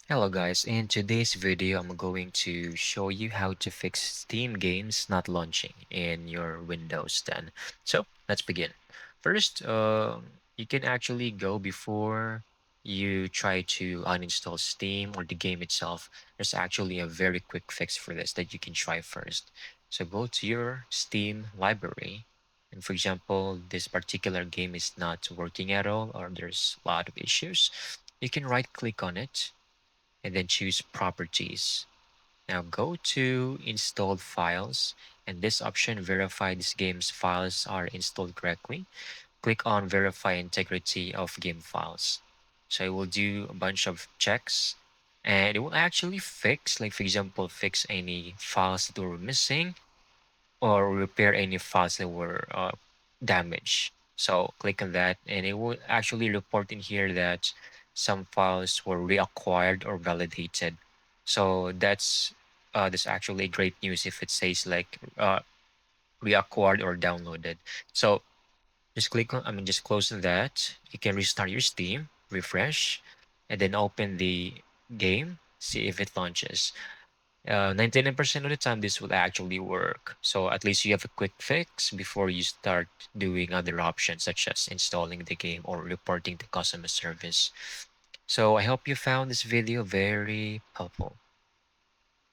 Hello guys, in today's video I'm going to show you how to fix Steam games not launching in your Windows 10. So let's begin. First, you can actually go before you try to uninstall Steam or the game itself. There's actually a very quick fix for this that you can try first. So go to your Steam library. And for example, this particular game is not working at all or there's a lot of issues. You can right click on it and then choose Properties. Now go to Installed Files, and this option verify this game's files are installed correctly. Click on Verify Integrity of Game Files. So it will do a bunch of checks, and it will actually fix, like for example, fix any files that were missing or repair any files that were damaged. So click on that, and it will actually report in here that some files were reacquired or validated. So that's actually great news if it says like reacquired or downloaded. So just click on, just close on that. You can restart your Steam, refresh, and then open the game, see if it launches. 99% of the time this will actually work. So at least you have a quick fix before you start doing other options such as installing the game or reporting to customer service. So I hope you found this video very helpful.